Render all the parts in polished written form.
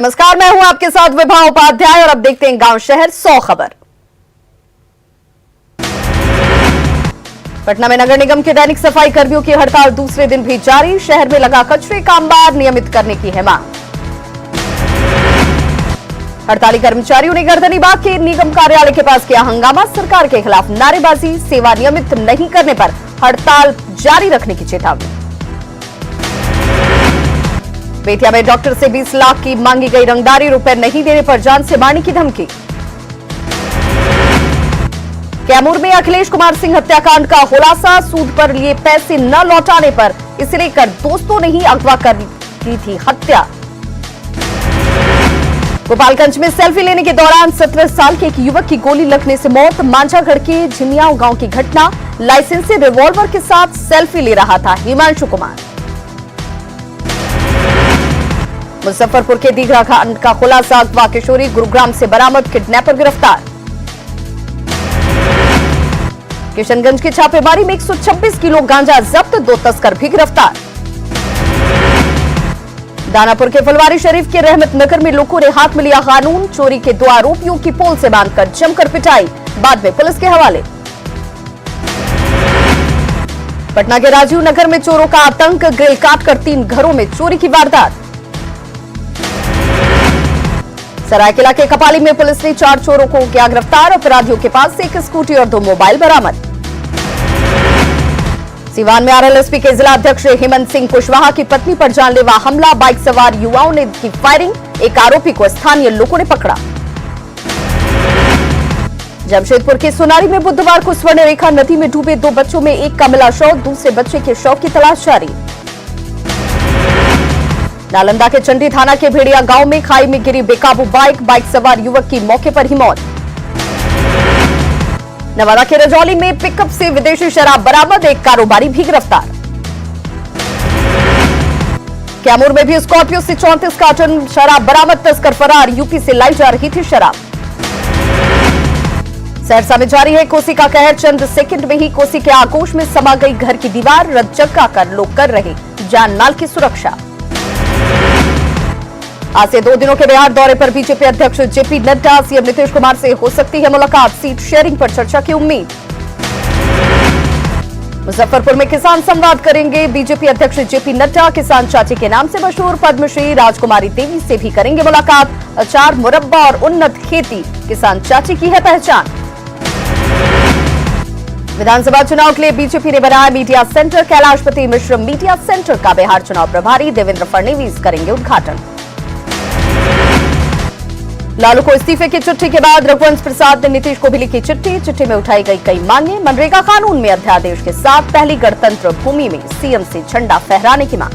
नमस्कार, मैं हूं आपके साथ विभा उपाध्याय और अब देखते हैं गांव शहर 100 खबर। पटना में नगर निगम के दैनिक सफाई कर्मियों की हड़ताल दूसरे दिन भी जारी। शहर में लगा कचरे का अंबार, नियमित करने की है मांग। हड़ताली कर्मचारियों ने गर्दनीबाग के निगम कार्यालय के पास किया हंगामा। सरकार के खिलाफ नारेबाजी, सेवा नियमित नहीं करने पर हड़ताल जारी रखने की चेतावनी। बेतिया में डॉक्टर से 20 लाख की मांगी गई रंगदारी, रुपए नहीं देने पर जान से मारने की धमकी। कैमूर में अखिलेश कुमार सिंह हत्याकांड का खुलासा, सूद पर लिए पैसे न लौटाने पर इसे लेकर दोस्तों ने ही अगवा कर दी थी हत्या। गोपालगंज में सेल्फी लेने के दौरान 17 साल के एक युवक की गोली लगने से मौत। मांझागढ़ के झिमियाओं गांव की घटना, लाइसेंसी रिवॉल्वर के साथ सेल्फी ले रहा था हिमांशु कुमार। मुजफ्फरपुर के दीघा कांड का खुलासा, अगवा किशोरी गुरुग्राम से बरामद, किडनैपर गिरफ्तार। किशनगंज की छापेमारी में 126 किलो गांजा जब्त, 2 तस्कर भी गिरफ्तार। दानापुर के फुलवारी शरीफ के रहमत नगर में लोगों ने हाथ में लिया कानून। चोरी के 2 आरोपियों की पोल से बांधकर जमकर पिटाई, बाद में पुलिस के हवाले। पटना के राजीव नगर में चोरों का आतंक, ग्रिल काटकर 3 घरों में चोरी की वारदात। सरायकेला के कपाली में पुलिस ने 4 चोरों को किया गिरफ्तार। अपराधियों के पास से 1 स्कूटी और 2 मोबाइल बरामद। सीवान में आरएलएसपी के जिला अध्यक्ष हेमंत सिंह कुशवाहा की पत्नी पर जानलेवा हमला, बाइक सवार युवाओं ने की फायरिंग, एक आरोपी को स्थानीय लोगों ने पकड़ा। जमशेदपुर के सोनारी में बुधवार को स्वर्णरेखा नदी में डूबे 2 बच्चों में एक का मिला शव, दूसरे बच्चे के शव की तलाश जारी। नालंदा के चंडी थाना के भेड़िया गांव में खाई में गिरी बेकाबू बाइक सवार युवक की मौके पर ही मौत। नवादा के रजौली में पिकअप से विदेशी शराब बरामद, एक कारोबारी भी गिरफ्तार। कैमूर में भी स्कॉर्पियो से 34 कार्टन शराब बरामद, तस्कर फरार, यूपी से लाई जा रही थी शराब। सहरसा में जारी है कोसी का कहर, चंद सेकंड में ही कोसी के आगोश में समा गई घर की दीवार, रज्जगा कर लोग कर रहे जान माल की सुरक्षा। आज से 2 दिनों के बिहार दौरे पर बीजेपी अध्यक्ष जेपी नड्डा, सीएम नीतीश कुमार से हो सकती है मुलाकात, सीट शेयरिंग पर चर्चा की उम्मीद। मुजफ्फरपुर में किसान संवाद करेंगे बीजेपी अध्यक्ष जेपी नड्डा, किसान चाची के नाम से मशहूर पद्मश्री राजकुमारी देवी से भी करेंगे मुलाकात। अचार, मुरब्बा और उन्नत खेती किसान चाची की है पहचान। विधानसभा चुनाव के लिए बीजेपी ने बनाया media centre, Kailashpati Mishra media centre का बिहार चुनाव प्रभारी, देवेंद्र फडणवीस करेंगे उद्घाटन। लालू को इस्तीफे की चिट्ठी के बाद रघुवंश प्रसाद ने नीतीश को भी लिखी चिट्ठी। चिट्ठी में उठाई गई कई मांगे, मनरेगा कानून में अध्यादेश के साथ पहली गणतंत्र भूमि में सीएम से झंडा फहराने की मांग।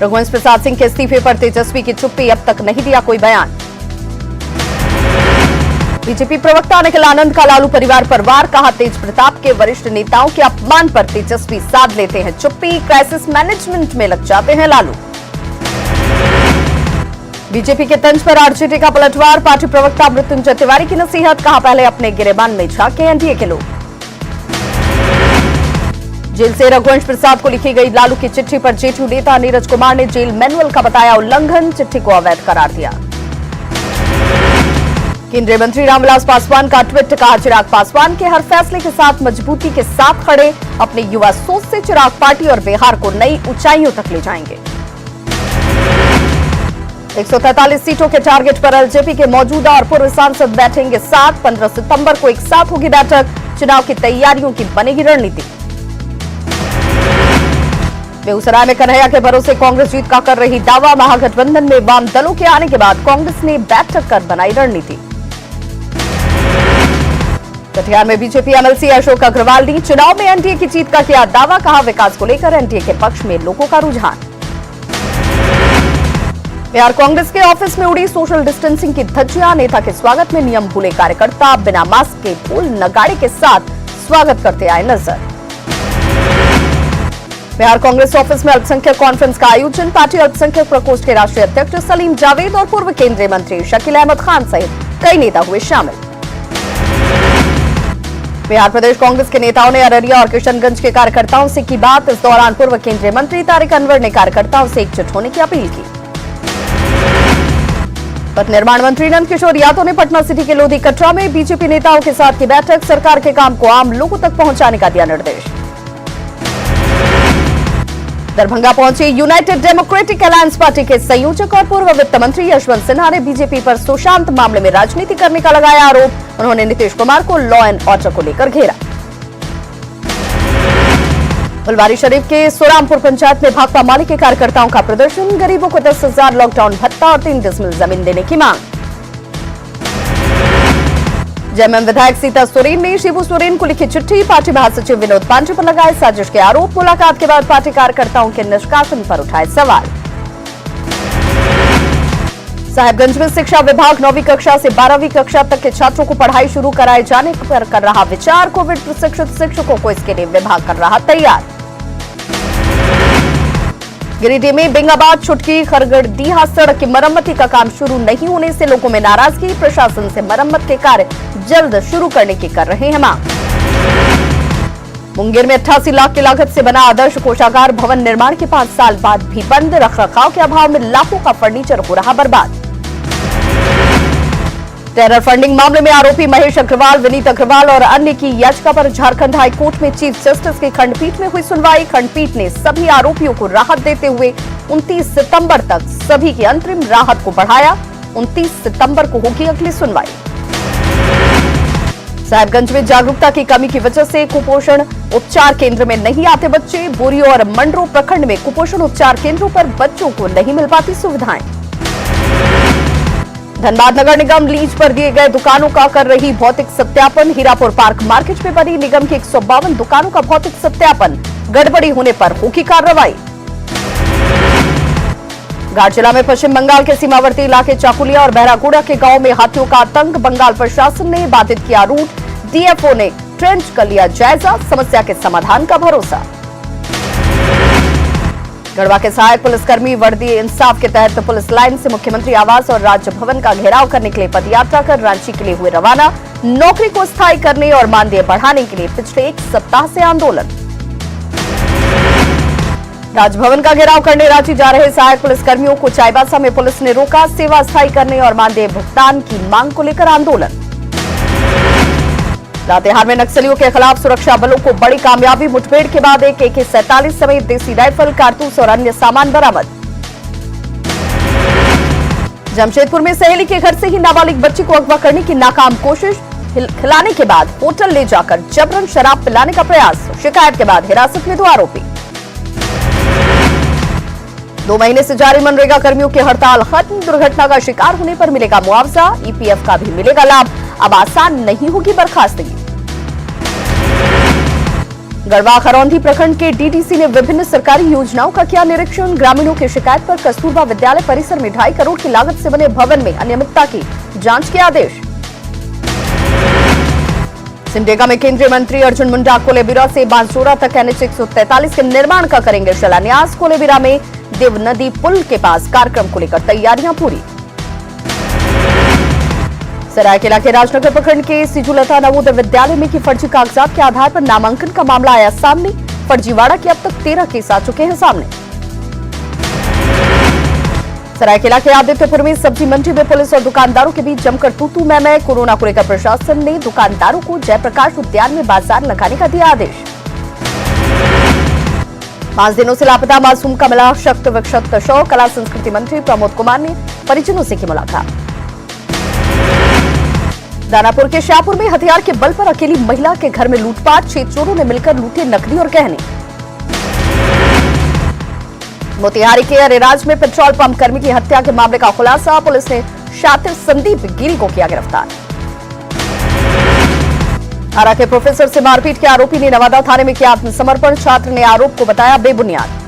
रघुवंश प्रसाद सिंह के इस्तीफे पर तेजस्वी की चुप्पी, अब तक नहीं दिया कोई बयान। बीजेपी प्रवक्ता निखिल आनंद का लालू परिवार पर वार, कहा तेज प्रताप के वरिष्ठ नेताओं के अपमान पर तेजस्वी साध लेते हैं चुप्पी, क्राइसिस मैनेजमेंट में लग जाते हैं लालू। बीजेपी के तंज पर आरजेडी का पलटवार, पार्टी प्रवक्ता मृत्युंजय तिवारी की नसीहत, कहा पहले अपने गिरेबान में झांके एनडीए के लोग। जेल से रघुवंश प्रसाद को लिखी गई लालू की चिट्ठी पर जेडीयू नेता नीरज कुमार ने जेल मैनुअल का बताया उल्लंघन, चिट्ठी को अवैध करार दिया। केंद्रीय मंत्री रामविलास पासवान का ट्वीट, कहा चिराग पासवान के हर फैसले के साथ मजबूती के साथ खड़े, अपने युवा सोच से चिराग पार्टी और बिहार को नई ऊंचाइयों तक ले जाएंगे। 143 सीटों के टारगेट पर एलजेपी के मौजूदा और पूर्व सांसद बैठेंगे साथ। 15 सितंबर को एक साथ होगी बैठक, चुनाव की तैयारियों की बनेगी रणनीति। बेगूसराय में कन्हैया के भरोसे कांग्रेस जीत का कर रही दावा, महागठबंधन में वाम दलों के आने के बाद कांग्रेस ने बैठक कर बनाई रणनीति। कटिहार में बीजेपी एमएलसी अशोक अग्रवाल ने चुनाव में एनडीए की जीत का किया दावा, कहा विकास को लेकर एनडीए के पक्ष में लोगों का रुझान। बिहार कांग्रेस के ऑफिस में उड़ी सोशल डिस्टेंसिंग की धज्जियां, नेता के स्वागत में नियम भूले कार्यकर्ता बिना मास्क के ढोल नगाड़े के साथ स्वागत करते आए नजर। बिहार कांग्रेस ऑफिस में अल्पसंख्यक कॉन्फ्रेंस का आयोजन, पार्टी अल्पसंख्यक प्रकोष्ठ के राष्ट्रीय अध्यक्ष सलीम जावेद और पूर्व केंद्रीय मंत्री शकील अहमद खान सहित कई नेता हुए शामिल। बिहार प्रदेश कांग्रेस के नेताओं ने अररिया और किशनगंज के कार्यकर्ताओं से की बात। इस दौरान पूर्व केंद्रीय मंत्री तारिक अनवर ने कार्यकर्ताओं से एकजुट होने की अपील की। पथ निर्माण मंत्री नंदकिशोर यादव ने पटना सिटी के लोधी कटरा में बीजेपी नेताओं के साथ की बैठक, सरकार के काम को आम लोगों तक पहुंचाने का दिया निर्देश। दरभंगा पहुंचे यूनाइटेड डेमोक्रेटिक अलायंस पार्टी के संयोजक और पूर्व वित्त मंत्री यशवंत सिन्हा ने बीजेपी पर सुशांत मामले में राजनीति करने का लगाया आरोप। उन्होंने नीतीश कुमार को लॉ एंड ऑर्डर को लेकर घेरा। फुलवारीशरीफ के सोरामपुर पंचायत में भाकपा माले के कार्यकर्ताओं का प्रदर्शन, गरीबों को 10,000 लॉकडाउन भत्ता और 3 डिसमिल जमीन देने की मांग। जेएमएम विधायक सीता सोरेन ने शिबू सोरेन को लिखी चिट्ठी, पार्टी महासचिव विनोद पांडे पर लगाए साजिश के आरोप। मुलाकात के बाद पार्टी कार्यकर्ताओं के निष्कासन पर उठाए सवाल। साहिबगंज में शिक्षा विभाग 9वीं कक्षा से 12वीं कक्षा तक के छात्रों को पढ़ाई शुरू कराए जाने पर कर रहा विचार। कोविड प्रशिक्षित शिक्षकों को इसके लिए विभाग कर रहा तैयार। गिरिडीह में बेंगाबाद छुटकी खरगड़दीहा सड़क की मरम्मती का काम शुरू नहीं होने से लोगों में नाराजगी। प्रशासन से मरम्मत के कार्य जल्द शुरू करने की कर रहे हैं मांग। मुंगेर में 88 लाख की लागत से बना आदर्श कोषागार भवन निर्माण के 5 साल बाद भी बंद। रखरखाव के अभाव में लाखों का फर्नीचर हो रहा बर्बाद। टेरर फंडिंग मामले में आरोपी महेश अग्रवाल, विनीत अग्रवाल और अन्य की याचिका पर झारखंड हाईकोर्ट में चीफ जस्टिस की खंडपीठ में हुई सुनवाई। खंडपीठ ने सभी आरोपियों को राहत देते हुए 29 सितंबर तक सभी की अंतरिम राहत को बढ़ाया। 29 सितंबर को होगी अगली सुनवाई। साहिबगंज में जागरूकता की कमी की वजह से कुपोषण उपचार केंद्र में नहीं आते बच्चे। बोरियो और मंडरो प्रखंड में कुपोषण उपचार केंद्रों पर बच्चों को नहीं मिल पाती सुविधाएं। धनबाद नगर निगम लीज पर दिए गए दुकानों का कर रही भौतिक सत्यापन। हीरापुर पार्क मार्केट में बनी निगम की 152 दुकानों का भौतिक सत्यापन। गड़बड़ी होने पर होगी कार्रवाई। घाट जिला में पश्चिम बंगाल के सीमावर्ती इलाके चाकुलिया और बहरागुड़ा के गांव में हाथियों का आतंक। बंगाल प्रशासन ने बाधित किया रूट। डीएफओ ने ट्रेंच कर लिया जायजा, समस्या के समाधान का भरोसा। गढ़वा के सहायक पुलिसकर्मी वर्दी इंसाफ के तहत पुलिस लाइन से मुख्यमंत्री आवास और राजभवन का घेराव करने के लिए पदयात्रा कर रांची के लिए हुए रवाना। नौकरी को स्थायी करने और मानदेय बढ़ाने के लिए पिछले 1 सप्ताह से आंदोलन। राजभवन का घेराव करने रांची जा रहे सहायक पुलिसकर्मियों को चाईबासा में पुलिस ने रोका। सेवा स्थायी करने और मानदेय भुगतान की मांग को लेकर आंदोलन। लातेहार में नक्सलियों के खिलाफ सुरक्षा बलों को बड़ी कामयाबी। मुठभेड़ के बाद एक AK-47 समेत देसी राइफल, कारतूस और अन्य सामान बरामद। जमशेदपुर में सहेली के घर से ही नाबालिग बच्ची को अगवा करने की नाकाम कोशिश। खिलाने के बाद होटल ले जाकर जबरन शराब पिलाने का प्रयास। शिकायत के बाद हिरासत में 2 आरोपी। 2 महीने से जारी मनरेगा कर्मियों की हड़ताल खत्म। दुर्घटना का शिकार होने पर मिलेगा मुआवजा। EPF का भी मिलेगा लाभ। अब आसान नहीं होगी बर्खास्तगी। गढ़वा खरौंधी प्रखंड के DDC ने विभिन्न सरकारी योजनाओं का किया निरीक्षण। ग्रामीणों की शिकायत पर कस्तूरबा विद्यालय परिसर में 2.5 करोड़ की लागत से बने भवन में अनियमितता की जांच के आदेश। सिमडेगा में केंद्रीय मंत्री अर्जुन मुंडा कोलेबिरा से बांसजोरा तक NH 143 के निर्माण का करेंगे शिलान्यास। कोलेबिरा में देव नदी पुल के पास कार्यक्रम को लेकर तैयारियां पूरी। सरायकेला के राजनगर प्रखंड के सिजुलता नवोदय विद्यालय में की फर्जी कागजात के आधार पर नामांकन का मामला आया सामने। फर्जीवाड़ा के अब तक 13 केस आ चुके हैं सामने। सरायकेला के आदित्यपुर में सब्जी मंडी में पुलिस और दुकानदारों के बीच जमकर तू-तू मैं-मैं। कोरोना को लेकर प्रशासन ने दुकानदारों को जयप्रकाश उद्यान में बाजार लगाने का दिया आदेश। 5 दिनों से लापता मासूम का मिला शक्त विक्षत शव। कला संस्कृति मंत्री प्रमोद कुमार ने परिजनों से की मुलाकात। दानापुर के शाहपुर में हथियार के बल पर अकेली महिला के घर में लूटपाट। 6 चोरों ने मिलकर लूटे नकदी और गहने। मोतिहारी के अरेराज में पेट्रोल पंप कर्मी की हत्या के मामले का खुलासा। पुलिस ने शातिर संदीप गिरी को किया गिरफ्तार। आरा के प्रोफेसर से मारपीट के आरोपी ने नवादा थाने में किया आत्मसमर्पण। छात्र ने आरोप को बताया बेबुनियाद।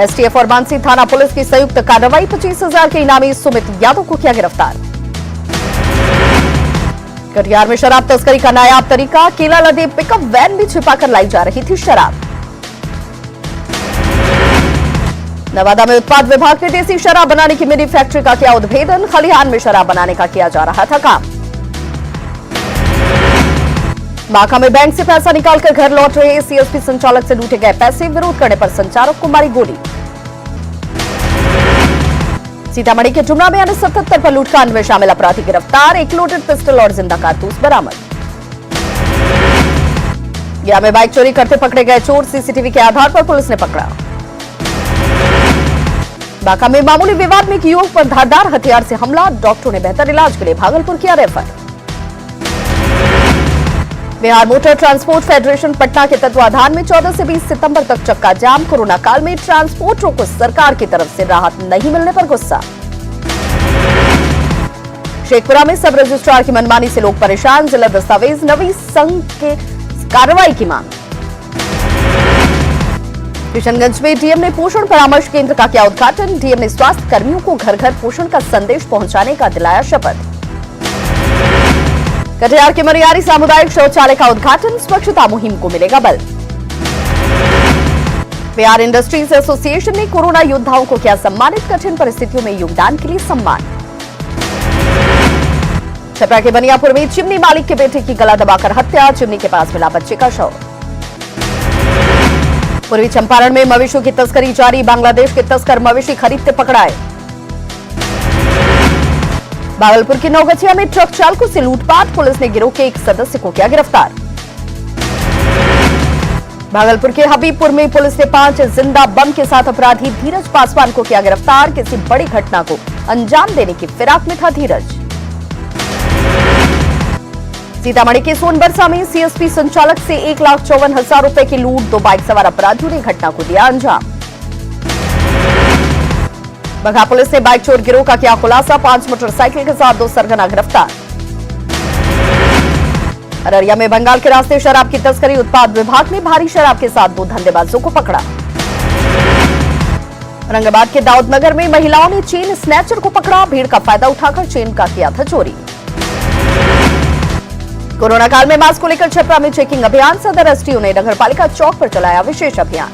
STF और मानसी थाना पुलिस की संयुक्त कार्रवाई। 25,000 के इनामी सुमित यादव को किया गिरफ्तार। कटिहार में शराब तस्करी का नायाब तरीका। केला लदे पिकअप वैन में छिपाकर लाई जा रही थी शराब। नवादा में उत्पाद विभाग ने देसी शराब बनाने की मिनी फैक्ट्री का किया उद्भेदन। खलिहान में शराब बनाने का किया जा रहा था काम। बांका में बैंक से पैसा निकालकर घर लौट रहे CSP संचालक से लूटे गए पैसे। विरोध करने पर संचालक को मारी गोली। सीतामढ़ी के डुमरा में 77 पर लूटकांड में शामिल अपराधी गिरफ्तार, एक लोडेड पिस्टल और जिंदा कारतूस बरामद। गया में बाइक चोरी करते पकड़े गए चोर, सीसीटीवी के आधार पर पुलिस ने पकड़ा। बांका में मामूली विवाद में एक युवक पर धारदार हथियार से हमला, डॉक्टरों ने बेहतर इलाज के लिए भागलपुर किया refer. Bihar motor transport federation Patna के तत्वाधान में 14 से 20 सितंबर तक चक्का जाम, कोरोना काल में ट्रांसपोर्टरों को सरकार की तरफ से राहत नहीं मिलने पर गुस्सा। शेखपुरा में सब रजिस्ट्रार की मनमानी से लोग परेशान, जिला दस्तावेज नवी संघ के कार्रवाई की मांग। किशनगंज में डीएम ने पोषण परामर्श केंद्र का किया उद्घाटन, डीएम ने स्वास्थ्य कर्मियों को घर घर पोषण का संदेश पहुंचाने का दिलाया शपथ। कटिहार के मरियारी सामुदायिक शौचालय का उद्घाटन, स्वच्छता मुहिम को मिलेगा बल। बिहार इंडस्ट्रीज एसोसिएशन ने कोरोना योद्धाओं को किया सम्मानित, कठिन परिस्थितियों में योगदान के लिए सम्मान। छपरा के बनियापुर में चिमनी मालिक के बेटे की गला दबाकर हत्या, चिमनी के पास मिला बच्चे का शव। पूर्वी चंपारण में मवेशियों की तस्करी जारी, बांग्लादेश के तस्कर मवेशी खरीदते पकड़ाए। भागलपुर के नौगछिया में ट्रक चालकों से लूटपाट, पुलिस ने गिरोह के एक सदस्य को किया गिरफ्तार। भागलपुर के हबीबपुर में पुलिस ने 5 जिंदा बम के साथ अपराधी धीरज पासवान को किया गिरफ्तार, किसी बड़ी घटना को अंजाम देने की फिराक में था धीरज। सीतामढ़ी के सोनबरसा में सीएसपी संचालक से 1,54,000 रुपए की लूट, 2 बाइक सवार अपराधियों ने घटना को दिया अंजाम। बघा पुलिस ने बाइक चोर गिरोह का किया खुलासा, 5 मोटरसाइकिल के साथ 2 सरगना गिरफ्तार। अररिया में बंगाल के रास्ते शराब की तस्करी, उत्पाद विभाग ने भारी शराब के साथ 2 धंधेबाजों को पकड़ा। औरंगाबाद के दाऊदनगर में महिलाओं ने चेन स्नैचर को पकड़ा, भीड़ का फायदा उठाकर चेन का किया था चोरी। कोरोना काल में मास्क को लेकर छपरा में चेकिंग अभियान, सदर एसडीओ ने नगरपालिका चौक पर चलाया विशेष अभियान।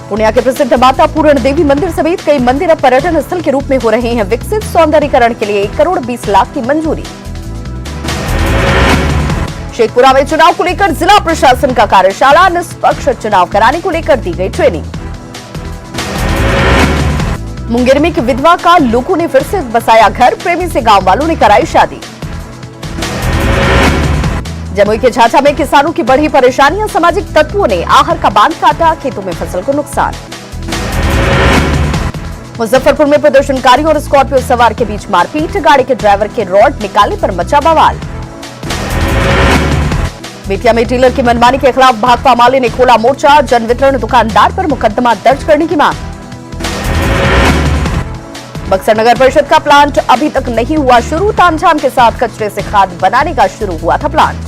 पूर्णिया के प्रसिद्ध माता पूरण देवी मंदिर समेत कई मंदिर अब पर्यटन स्थल के रूप में हो रहे हैं विकसित, सौंदर्यीकरण के लिए 1 करोड़ 20 लाख की मंजूरी। शेखपुरा में चुनाव को लेकर जिला प्रशासन का कार्यशाला, निष्पक्ष चुनाव कराने को लेकर दी गई ट्रेनिंग। मुंगेर में एक विधवा का लोगों ने फिर से बसाया घर, प्रेमी से गांव वालों ने कराई शादी। जमुई के झाझा में किसानों की बढ़ी परेशानियां, सामाजिक तत्वों ने आहर का बांध काटा, खेतों में फसल को नुकसान। मुजफ्फरपुर में प्रदर्शनकारियों और स्कॉर्पियो सवार के बीच मारपीट, गाड़ी के ड्राइवर के रॉड निकालने पर मचा बवाल। बेतिया में डीलर की मनमानी के खिलाफ भाकपा माले ने खोला मोर्चा, जन वितरण दुकानदार पर मुकदमा दर्ज करने की मांग। बक्सर नगर परिषद का प्लांट अभी तक नहीं हुआ शुरू, तामझाम के साथ कचरे से खाद बनाने का शुरू हुआ था प्लांट।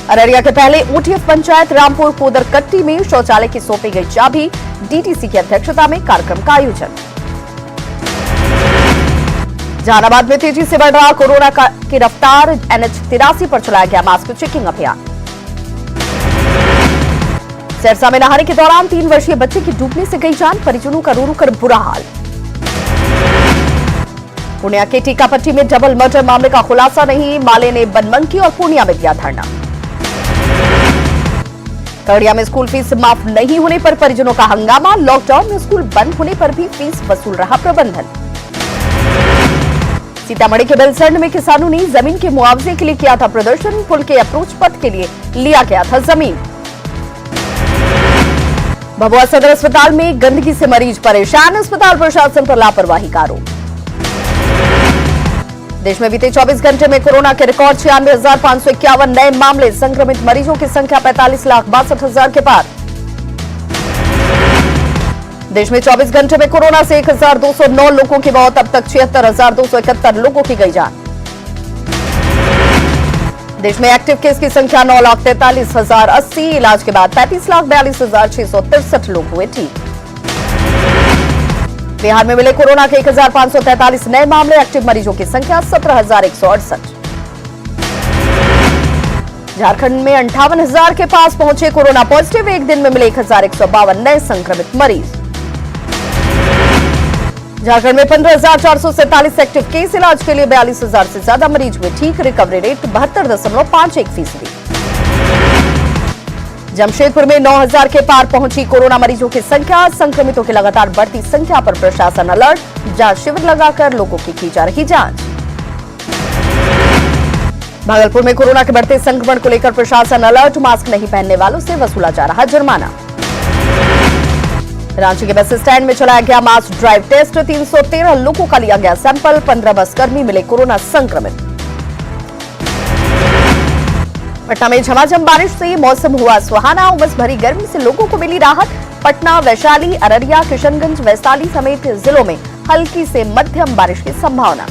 अररिया के पहले ओटीएफ पंचायत रामपुर कोदरकट्टी में शौचालय की सौंपी गई चाबी, डीटीसी की अध्यक्षता में कार्यक्रम का आयोजन। जहानाबाद में तेजी से बढ़ रहा कोरोना की रफ्तार, NH-83 पर चलाया गया मास्क चेकिंग अभियान। सिरसा में नहाने के दौरान 3 वर्षीय बच्चे की डूबने से गई जान, परिजनों का रो रो कर बुरा हाल। पूर्णिया के टीकापट्टी में डबल मर्डर मामले का खुलासा नहीं, माले ने बनमनकी और पूर्णिया में दिया धरना। खगड़िया में स्कूल फीस माफ नहीं होने पर परिजनों का हंगामा, लॉकडाउन में स्कूल बंद होने पर भी फीस वसूल रहा प्रबंधन। सीतामढ़ी के बेलसंड में किसानों ने जमीन के मुआवजे के लिए किया था प्रदर्शन, पुल के अप्रोच पथ के लिए लिया गया था जमीन। भभुआ सदर अस्पताल में गंदगी से मरीज परेशान, अस्पताल प्रशासन पर लापरवाही का आरोप। देश में बीते 24 घंटे में कोरोना के रिकॉर्ड 96,551 नए मामले, संक्रमित मरीजों की संख्या 45,62,000 के पार। देश में 24 घंटे में कोरोना से 1,209 लोगों की मौत, अब तक 76,271 लोगों की गई जान। देश में एक्टिव केस की संख्या 9,43,080, इलाज के बाद 35,42,663 लोग हुए ठीक। बिहार में मिले कोरोना के 1,543 नए मामले, एक्टिव मरीजों की संख्या 17,168। झारखंड में 58,000 के पास पहुंचे कोरोना पॉजिटिव, एक दिन में मिले 1,152 नए संक्रमित मरीज। झारखंड में 15,447 एक्टिव केस, इलाज के लिए 42,000 से ज्यादा मरीज हुए ठीक, रिकवरी रेट 72.51%। जमशेदपुर में 9000 के पार पहुंची कोरोना मरीजों की संख्या। संक्रमितों की लगातार बढ़ती संख्या पर प्रशासन अलर्ट। जांच शिविर लगाकर लोगों की जा रही जांच। भागलपुर में कोरोना के बढ़ते संक्रमण को लेकर प्रशासन अलर्ट। मास्क नहीं पहनने वालों से वसूला जा रहा जुर्माना। रांची के बस स्टैंड में चलाया गया मास ड्राइव टेस्ट। 313 लोगों का लिया गया सैंपल। 15 बस कर्मी मिले कोरोना संक्रमित। पटना में झमाझम बारिश से मौसम हुआ सुहाना। उमस भरी गर्मी से लोगों को मिली राहत। पटना, वैशाली, अररिया, किशनगंज, वैशाली समेत जिलों में हल्की से मध्यम बारिश की संभावना।